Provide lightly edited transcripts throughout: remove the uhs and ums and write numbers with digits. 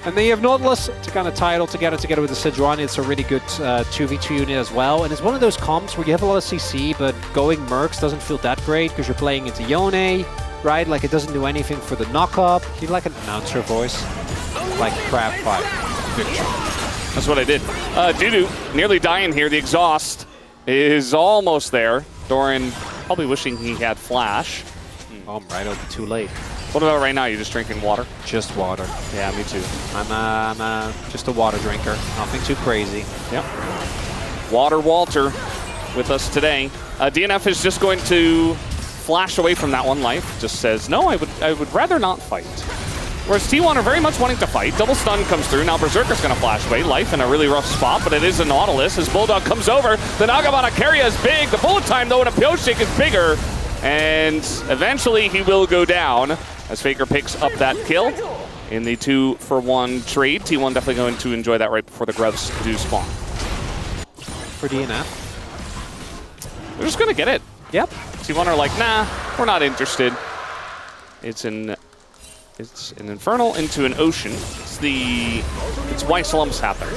And then you have Nautilus to kind of tie it all together with the Sejuani. It's a really good 2v2 unit as well. And it's one of those comps where you have a lot of CC, but going Mercs doesn't feel that great because you're playing into Yone, right? Like, it doesn't do anything for the knock-up. You like an announcer voice? Like crab fight. That's what I did. Dudu nearly dying here. The exhaust is almost there. Doran probably wishing he had flash. Oh, I'm right over too late. What about right now? You're just drinking water? Just water. Yeah, me too. I'm just a water drinker. Nothing too crazy. Yep. Water Walter with us today. DNF is just going to flash away from that one. Life just says, no, I would rather not fight. Whereas T1 are very much wanting to fight. Double stun comes through. Now Berserker's going to flash away. Life in a really rough spot, but it is a Nautilus as Bulldog comes over. The Nagamana carry is big. The bullet time, though, in a Pyoshik is bigger. And eventually he will go down as Faker picks up that kill in the 2-for-1 trade. T1 definitely going to enjoy that right before the Grubs do spawn. For DNF. They're just going to get it. Yep. T1 are like, nah, we're not interested. It's an infernal into an ocean. It's why slumps happen.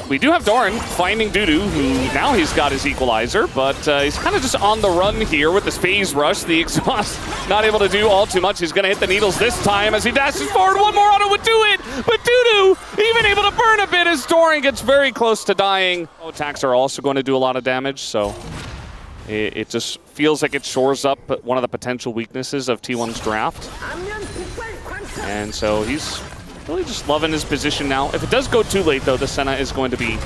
We do have Doran finding Dudu, who now he's got his equalizer, but he's kind of just on the run here with this phase rush. The exhaust not able to do all too much. He's going to hit the needles this time as he dashes forward. One more auto would do it, but Dudu even able to burn a bit as Doran gets very close to dying. Attacks are also going to do a lot of damage, so it just feels like it shores up one of the potential weaknesses of T1's draft. And so he's really just loving his position now. If it does go too late, though, the Senna is going to be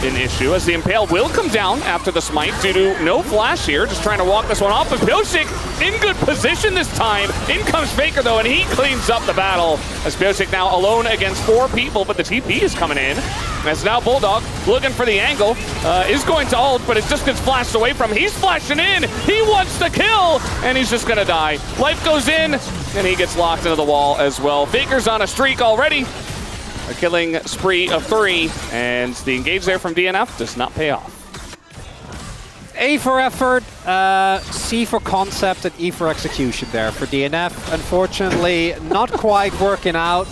an issue, as the Impale will come down after the smite due to no flash here, just trying to walk this one off. But Pyoshik in good position this time. In comes Faker, though, and he cleans up the battle as Pyoshik now alone against 4 people, but the TP is coming in. As now Bulldog looking for the angle, is going to ult, but it just gets flashed away from him. He's flashing in, he wants to kill, and he's just gonna die. Life goes in, and he gets locked into the wall as well. Faker's on a streak already. A killing spree of 3, and the engage there from DNF does not pay off. A for effort, C for concept, and E for execution there for DNF. Unfortunately, not quite working out.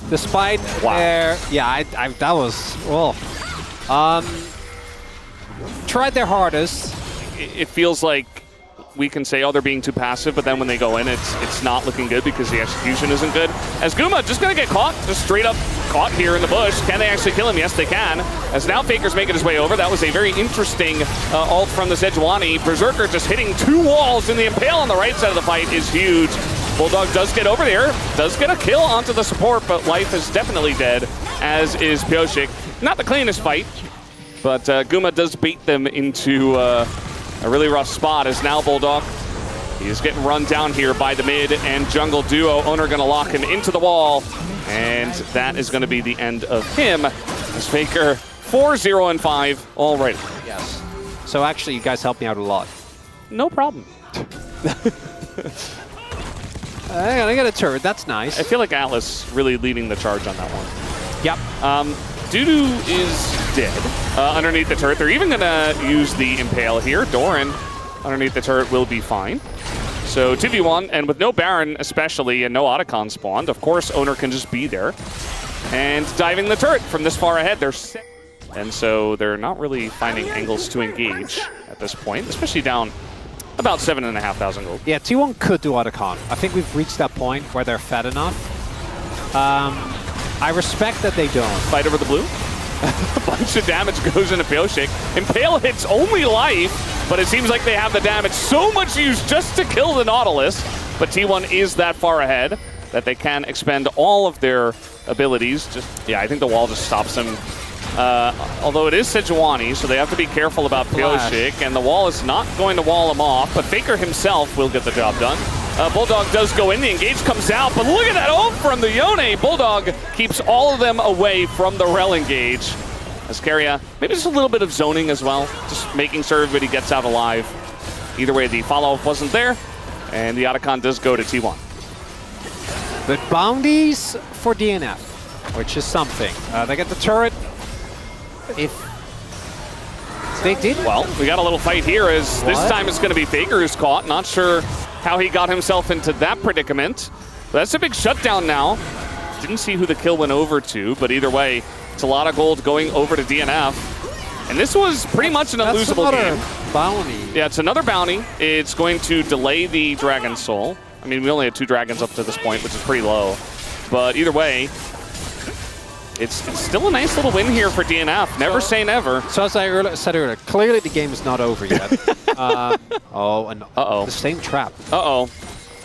Despite their, yeah, that was, well, tried their hardest. It feels like we can say, oh, they're being too passive, but then when they go in, it's not looking good because the execution isn't good. As Guma just gonna get caught, just straight up caught here in the bush. Can they actually kill him? Yes, they can. As now Faker's making his way over. That was a very interesting ult from the Sejuani. Berserker just hitting 2 walls, and the Impale on the right side of the fight is huge. Bulldog does get over there, does get a kill onto the support, but Life is definitely dead, as is Pyoshik. Not the cleanest fight, but Guma does bait them into a really rough spot, as now Bulldog, he's getting run down here by the mid and jungle duo. Owner gonna lock him into the wall, and that is gonna be the end of him, as Faker 4-0-5 already. Yes. So actually, you guys helped me out a lot. No problem. I got a turret, that's nice. I feel like Atlas really leading the charge on that one. Yep. Dudu is dead underneath the turret. They're even going to use the Impale here. Doran underneath the turret will be fine. So 2v1, and with no Baron especially, and no Otacon spawned, of course Owner can just be there. And diving the turret from this far ahead, they're sick. And so they're not really finding angles to engage at this point, especially down about 7,500 gold. Yeah, T1 could do Otacon. I think we've reached that point where they're fed enough. I respect that they don't. Fight over the blue. A bunch of damage goes into Pyoshik. Impale hits only Life, but it seems like they have the damage so much used just to kill the Nautilus. But T1 is that far ahead that they can expend all of their abilities. I think the wall just stops them. Although it is Sejuani, so they have to be careful about Pyoshik, and the wall is not going to wall him off, but Faker himself will get the job done. Bulldog does go in, the engage comes out, but look at that ult from the Yone. Bulldog keeps all of them away from the Rel engage. Ascaria, maybe just a little bit of zoning as well, just making sure everybody gets out alive. Either way, the follow-up wasn't there, and the Otacon does go to T1. But bounties for DNF, which is something. They get the turret. If they did, well, we got a little fight here as this time it's going to be Faker who's caught. Not sure how he got himself into that predicament. But that's a big shutdown now Didn't see who the kill went over to, but either way, it's a lot of gold going over to DNF. And this was pretty much an unlosable game. Bounty. Yeah, it's another bounty. It's going to delay the Dragon Soul. I mean, we only had 2 dragons up to this point, which is pretty low. But either way, it's still a nice little win here for DNF. Never say never. So as I said earlier, clearly the game is not over yet. The same trap. Uh-oh.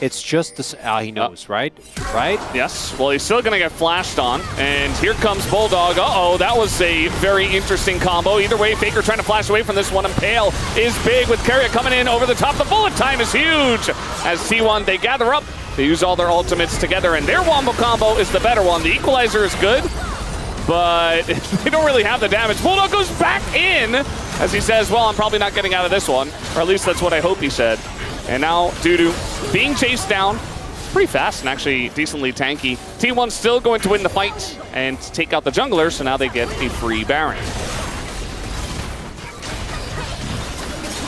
It's just this. He knows, right? Right? Yes. Well, he's still going to get flashed on. And here comes Bulldog. Uh-oh, that was a very interesting combo. Either way, Faker trying to flash away from this one. Impale is big with Keria coming in over the top. The bullet time is huge. As T1, they gather up. They use all their ultimates together, and their wombo combo is the better one. The equalizer is good, but they don't really have the damage. Bulldog goes back in as he says, well, I'm probably not getting out of this one. Or at least that's what I hope he said. And now Dudu being chased down pretty fast and actually decently tanky. T1 still going to win the fight and take out the jungler, so now they get a free Baron.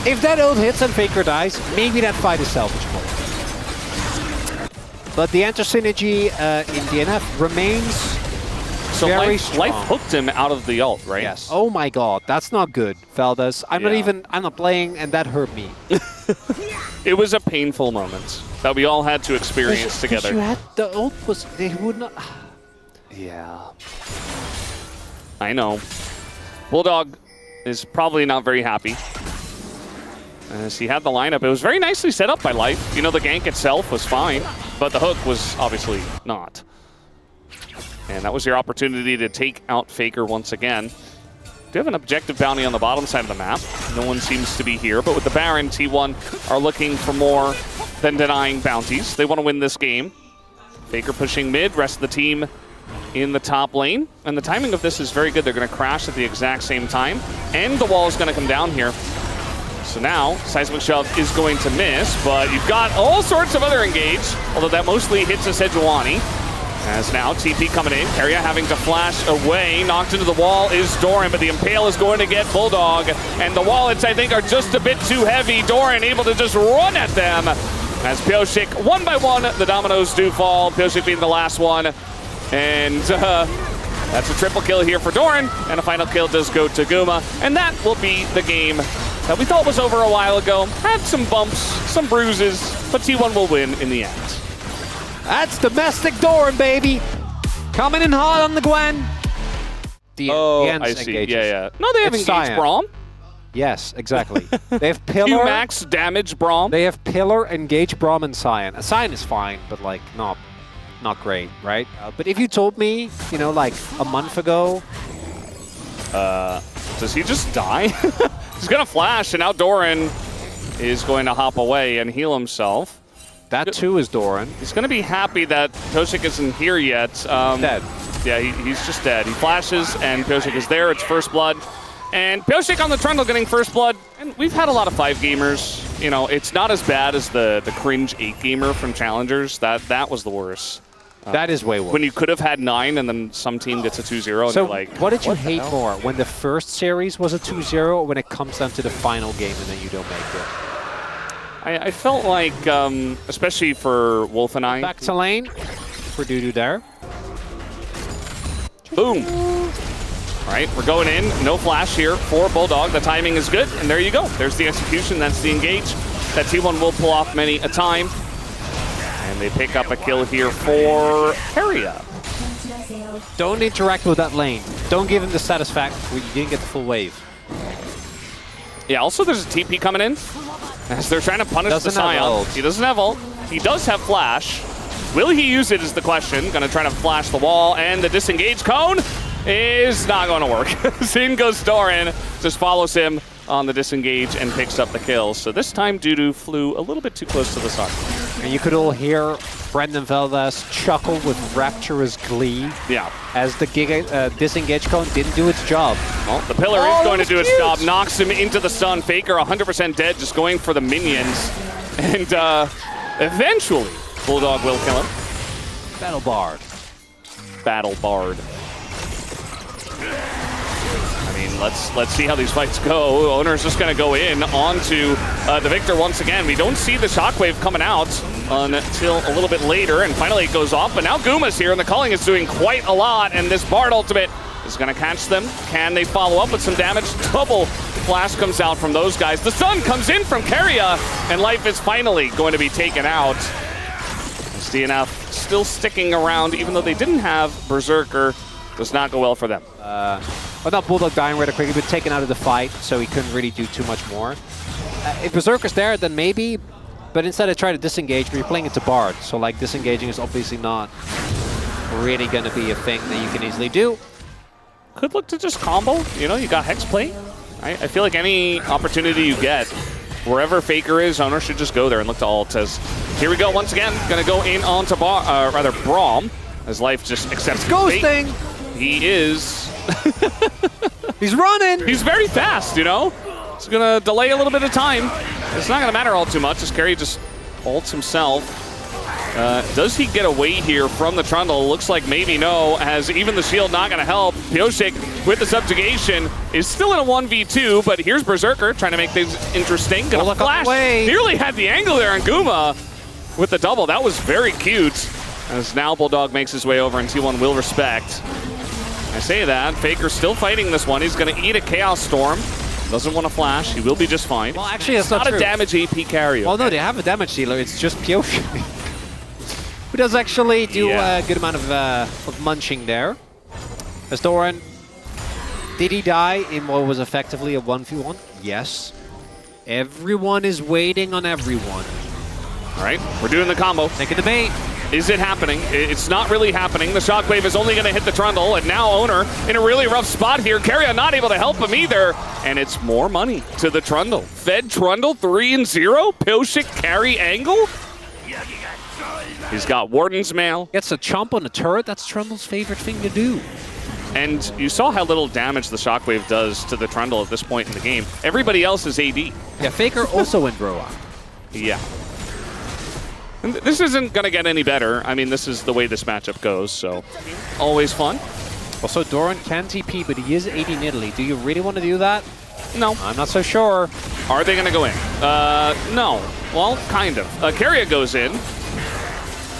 If that ult hits and Faker dies, maybe that fight is salvageable. But the enter synergy in DNF remains so very strong. Life hooked him out of the ult, right? Yes. Oh my god, that's not good, Feldas. I'm not playing, and that hurt me. It was a painful moment that we all had to experience together. You had, the ult was, they would not... Yeah. I know. Bulldog is probably not very happy. As he had the lineup, it was very nicely set up by Life. You know, the gank itself was fine, but the hook was obviously not. And that was your opportunity to take out Faker once again. Do have an objective bounty on the bottom side of the map. No one seems to be here, but with the Baron, T1 are looking for more than denying bounties. They want to win this game. Faker pushing mid, rest of the team in the top lane. And the timing of this is very good. They're going to crash at the exact same time, and the wall is going to come down here. So now, Seismic Shove is going to miss, but you've got all sorts of other engage, although that mostly hits a Sejuani. As now, TP coming in, Keria having to flash away. Knocked into the wall is Doran, but the Impale is going to get Bulldog. And the wallets, I think, are just a bit too heavy. Doran able to just run at them. As Pyosik, one by one, the dominoes do fall. Pyosik being the last one. And that's a triple kill here for Doran. And a final kill does go to Guma. And that will be the game that we thought was over a while ago. Had some bumps, some bruises, but T1 will win in the end. That's domestic Doran, baby. Coming in hot on the Gwen. I see. Engages. Yeah. No, they have engaged Braum. Yes, exactly. They have Pillar. Max damage Braum. They have Pillar, Engage Braum, and Cyan. Cyan is fine, but like not great, right? But if you told me, you know, like a month ago. Does he just die? He's gonna flash, and now Doran is going to hop away and heal himself. That too is Doran. He's going to be happy that Pyosik isn't here yet. Dead. Yeah, he's just dead. He flashes, and Pyosik is there. It's first blood. And Pyosik on the Trundle getting first blood. And we've had a lot of 5-gamers. You know, it's not as bad as the cringe 8-gamer from Challengers. That was the worst. That is way worse. When you could have had 9, and then some team gets a 2-0, and so you're like, what did you hate more? When the first series was a 2-0, or when it comes down to the final game and then you don't make it? I felt like, especially for Wolf and I. Back to lane for Dudu there. Boom. All right, we're going in. No flash here for Bulldog. The timing is good, and there you go. There's the execution. That's the engage that T1 will pull off many a time. And they pick up a kill here for Keria. Don't interact with that lane. Don't give him the satisfaction where you didn't get the full wave. Yeah, also there's a TP coming in. As they're trying to punish the Scion. He doesn't have ult. He does have flash. Will he use it is the question. Gonna try to flash the wall, and the disengage cone is not going to work. In goes Doran, just follows him on the disengage and picks up the kill. So this time Dudu flew a little bit too close to the sun. And you could all hear Brendan Veldas chuckle with rapturous glee. Yeah. As the disengage cone didn't do its job. Well, the pillar is going to do its job. Knocks him into the stun. Faker 100% dead, just going for the minions. And eventually, Bulldog will kill him. Battle Bard. Battle Bard. I mean, Let's see how these fights go. Owner's just going to go in onto the Victor once again. We don't see the Shockwave coming out until a little bit later, and finally it goes off. But now Guma's here, and the calling is doing quite a lot, and this Bard ultimate is going to catch them. Can they follow up with some damage? Double flash comes out from those guys. The sun comes in from Keria, and life is finally going to be taken out. This DNF still sticking around, even though they didn't have Berserker. Does not go well for them. Well, not Bulldog dying rather quickly, but taken out of the fight, so he couldn't really do too much more. If Berserker's there, then maybe, but instead I try to disengage, but you're playing into Bard, so like disengaging is obviously not really going to be a thing that you can easily do. Could look to just combo. You know, you got Hexplay. I feel like any opportunity you get, wherever Faker is, Owner should just go there and look to ult. As here we go once again, going to go in onto Braum, as life just accepts Ghosting. He is. He's running. He's very fast, you know? It's going to delay a little bit of time. It's not going to matter all too much as Kerry just ults himself. Does he get away here from the Trundle? Looks like maybe no, as even the shield not going to help. Pioshik with the subjugation is still in a 1v2, but here's Berserker trying to make things interesting. Gonna flash. Nearly had the angle there on Guma with the double. That was very cute. As now Bulldog makes his way over and T1 will respect. I say that, Faker's still fighting this one. He's going to eat a Chaos Storm. Doesn't want to flash. He will be just fine. Well, actually, that's not true. A damage AP carry. Well, no, they have a damage dealer. It's just Pioshik, who does actually do a good amount of munching there. As Doran, did he die in what was effectively a 1v1? Yes. Everyone is waiting on everyone. All right, we're doing the combo. Taking the bait. Is it happening? It's not really happening. The Shockwave is only going to hit the Trundle, and now Owner in a really rough spot here. Keria not able to help him either, and it's more money to the Trundle. Fed Trundle 3-0. Pioshik carry angle. He's got Warden's Mail. Gets a chomp on the turret. That's Trundle's favorite thing to do. And you saw how little damage the Shockwave does to the Trundle at this point in the game. Everybody else is AD. Yeah, Faker also went Broa. Yeah. And this isn't going to get any better. I mean, this is the way this matchup goes, so always fun. Also, Doran can TP, but he is AD in Italy. Do you really want to do that? No. I'm not so sure. Are they going to go in? No. Well, kind of. Keria goes in,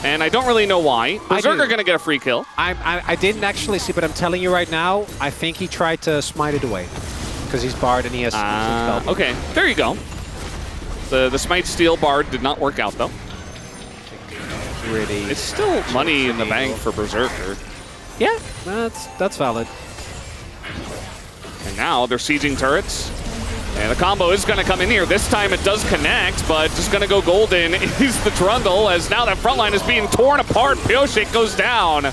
and I don't really know why. Berserker going to get a free kill. I didn't actually see, but I'm telling you right now, I think he tried to smite it away because he's Bard and he has spell. Okay, there you go. The smite steal Bard did not work out, though. Really, it's still money in the bank for Berserker. Yeah, that's valid. And now they're sieging turrets. And the combo is going to come in here. This time it does connect, but just going to go golden is the Trundle, as now that front line is being torn apart. Pioshik goes down,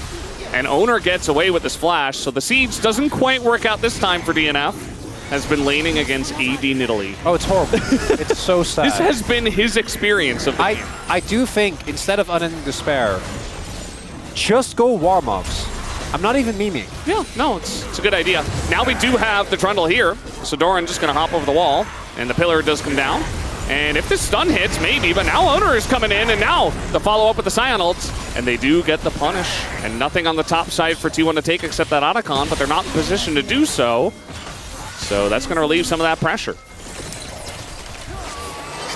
and Owner gets away with this flash. So the siege doesn't quite work out this time for DNF. Has been laning against AD Italy. Oh, it's horrible. It's so sad. This has been his experience of the game. I do think, instead of Unending Despair, just go Warmogs. I'm not even memeing. Yeah, no, it's a good idea. Now we do have the Trundle here, so Doran just going to hop over the wall, and the pillar does come down. And if this stun hits, maybe, but now Owner is coming in, and now the follow-up with the Scion ults, and they do get the punish. And nothing on the top side for T1 to take except that Otacon, but they're not in position to do so. So that's going to relieve some of that pressure.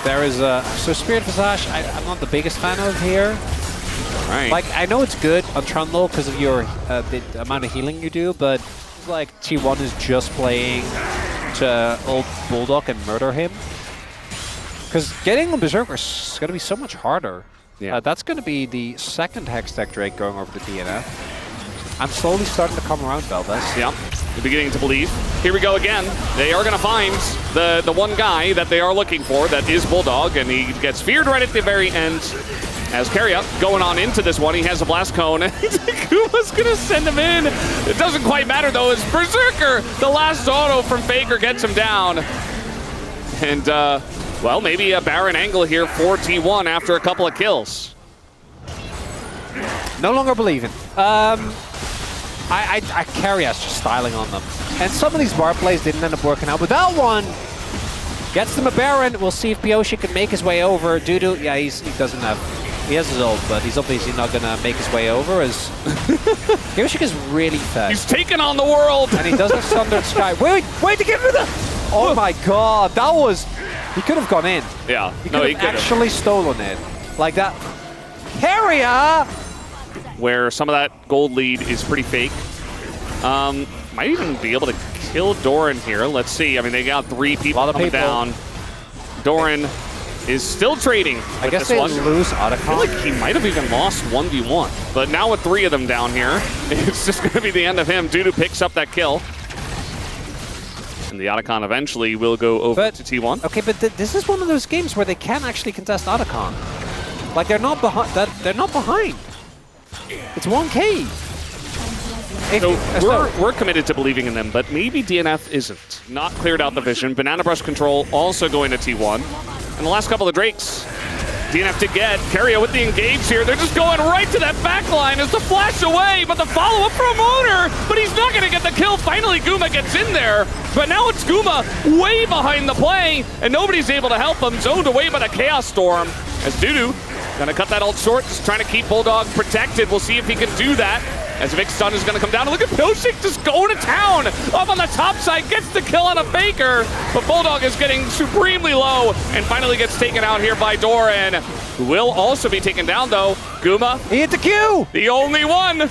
There is so Spirit Visage, I'm not the biggest fan of here. Right. Like, I know it's good on Trundle because of your the amount of healing you do, but like T1 is just playing to ult Bulldog and murder him. Because getting the Berserker is going to be so much harder. Yeah. That's going to be the second Hextech Drake going over to DNF. I'm slowly starting to come around, Velves. Yeah, you're beginning to believe. Here we go again. They are going to find the one guy that they are looking for, that is Bulldog, and he gets feared right at the very end. As Keria going on into this one, he has a Blast Cone, and Kuma's going to send him in. It doesn't quite matter, though, as Berserker, the last auto from Faker, gets him down. And, well, maybe a Baron angle here for T1 after a couple of kills. No longer believing. I carry us just styling on them. And some of these bar plays didn't end up working out, but that one gets them a Baron. We'll see if Pioshik can make his way over. Dudu, yeah, he doesn't have He has his ult, but he's obviously not going to make his way over as Skirmishes is really fast. He's taking on the world! And he does have Sundered Sky. Wait to get rid of the... Oh my god, that was... He could have gone in. Yeah, He could have actually stolen it. Like that. Carrier! Where some of that gold lead is pretty fake. Might even be able to kill Doran here. Let's see. I mean, they got 3 people coming down. Doran is still trading with I guess this they one. lose I feel Otacon. like he might have even lost 1v1. But now with 3 of them down here, it's just going to be the end of him. Dudu picks up that kill. And the Otacon eventually will go over to T1. Okay, but this is one of those games where they can actually contest Otacon. Like, they're not behind. They're not behind. It's 1K. So we're committed to believing in them, but maybe DNF isn't. Not cleared out the vision. Banana Brush Control also going to T1. And the last couple of Drakes, DNF to get. Carrier with the engage here. They're just going right to that back line as the flash away, but the follow-up from Owner, but he's not going to get the kill. Finally, Guma gets in there, but now it's Guma way behind the play, and nobody's able to help him. Zoned away by the Chaos Storm as Dudu gonna cut that ult short, just trying to keep Bulldog protected. We'll see if he can do that. As Vic Stun is gonna come down. And look at Pilchik just going to town. Up on the top side, gets the kill on a Faker. But Bulldog is getting supremely low and finally gets taken out here by Doran, who will also be taken down though. Guma, He hit the Q! the only one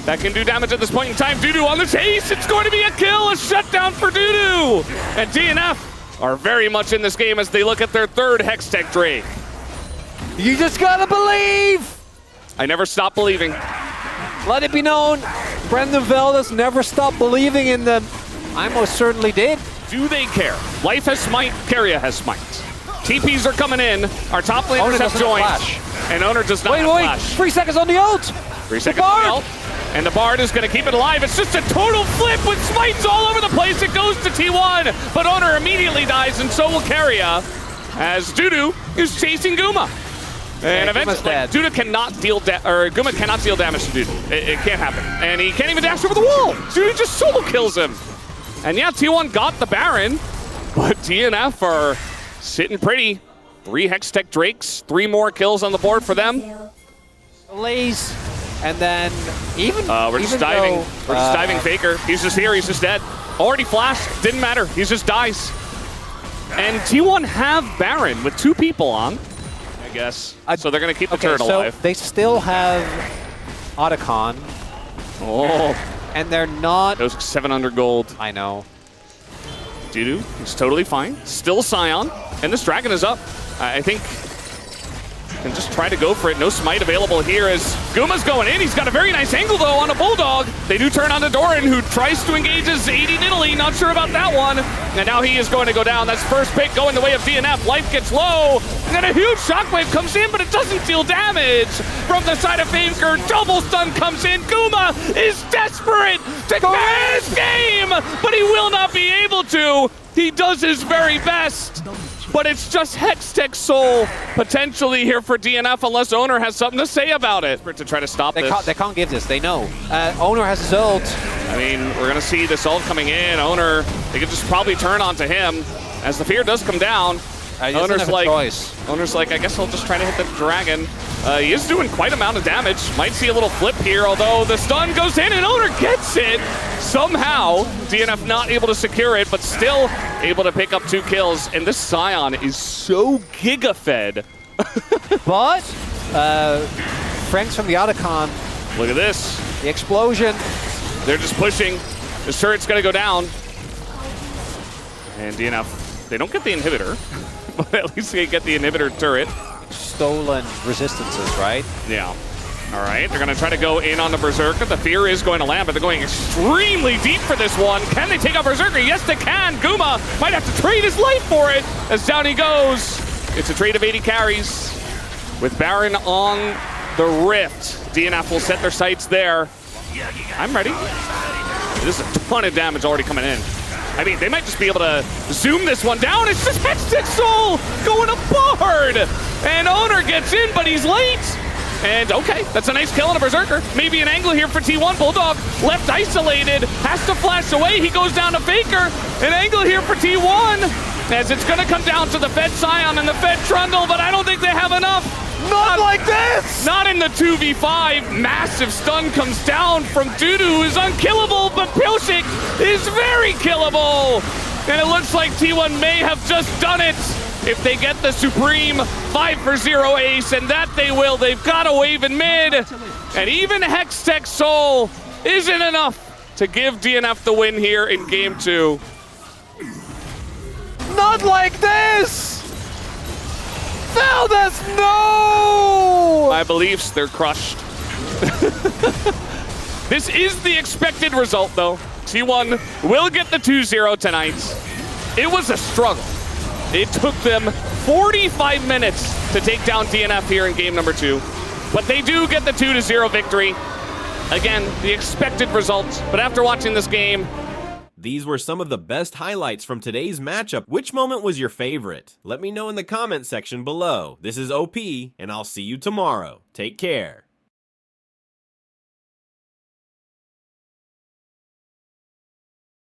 that can do damage at this point in time. Dudu on the chase. It's going to be a kill, a shutdown for Dudu. And DNF are very much in this game as they look at their 3rd Hextech Drake. You just gotta believe! I never stop believing. Let it be known, Brendan Veldes never stopped believing in them. I most certainly did. Do they care? Life has smite, Carrier has smite. TPs are coming in, our top laners have joined, and Owner does not have flash. 3 seconds on the ult! 3 seconds on the ult, and the Bard is going to keep it alive. It's just a total flip with smites all over the place. It goes to T1, but Owner immediately dies, and so will Carrier, as Dudu is chasing Guma. And eventually, Dudu cannot deal Guma cannot deal damage to Dudu. It can't happen. And he can't even dash over the wall. Dudu just solo kills him. And yeah, T1 got the Baron, but DNF are sitting pretty. 3 Hextech Drakes, 3 more kills on the board for them. Lays, and then even we're just diving. We're just diving Faker. He's just here. He's just dead. Already flashed. Didn't matter. He just dies. And T1 have Baron with 2 people on. I guess. So they're going to keep the turret alive. They still have Otacon. Oh. And they're not... Those 700 gold. I know. Dudu is totally fine. Still Scion. And this Dragon is up. I think... And just try to go for it. No smite available here as Guma's going in. He's got a very nice angle, though, on a Bulldog. They do turn on to Doran, who tries to engage his 80 Nidalee. Not sure about that one. And now he is going to go down. That's first pick going the way of DNF. Life gets low. And then a huge shockwave comes in, but it doesn't deal damage. From the side of Faker, double stun comes in. Guma is desperate to get his game, but he will not be able to. He does his very best. But it's just Hextech Soul potentially here for DNF unless Owner has something to say about it. To try to stop this. They can't give this, they know. Owner has his ult. I mean, we're going to see this ult coming in. Owner, they could just probably turn onto him as the fear does come down. Owner's like, I guess I'll just try to hit the Dragon. He is doing quite amount of damage. Might see a little flip here, although the stun goes in and Owner gets it. Somehow, DNF not able to secure it, but still able to pick up 2 kills. And this Scion is so giga-fed. But, Franks from the Otacon. Look at this. The explosion. They're just pushing. This turret's going to go down. And DNF, they don't get the inhibitor, but at least they get the inhibitor turret. Stolen resistances, right? Yeah. All right, they're going to try to go in on the Berserker. The fear is going to land, but they're going extremely deep for this one. Can they take out Berserker? Yes, they can. Guma might have to trade his life for it as down he goes. It's a trade of 80 carries. With Baron on the Rift, DNF will set their sights there. I'm ready. This is a ton of damage already coming in. I mean, they might just be able to zoom this one down. It's just Hextech Soul going to Bard. And Owner gets in, but he's late. And okay, that's a nice kill on a Berserker. Maybe an angle here for T1. Bulldog left isolated, has to flash away. He goes down to Faker. An angle here for T1 as it's going to come down to the Fed Scion and the Fed Trundle, but I don't think they have enough. Not like this! Not in the 2v5. Massive stun comes down from Dudu, who is unkillable, but Pilsik is very killable. And it looks like T1 may have just done it if they get the Supreme 5-for-0 ace, and that they will. They've got a wave in mid, and even Hextech Soul isn't enough to give DNF the win here in game 2. Not like this! Valdez, no! My beliefs, they're crushed. This is the expected result, though. T1 will get the 2-0 tonight. It was a struggle. It took them 45 minutes to take down DNF here in game number 2. But they do get the 2-0 victory. Again, the expected result. But after watching this game, these were some of the best highlights from today's matchup. Which moment was your favorite? Let me know in the comment section below. This is OP, and I'll see you tomorrow. Take care.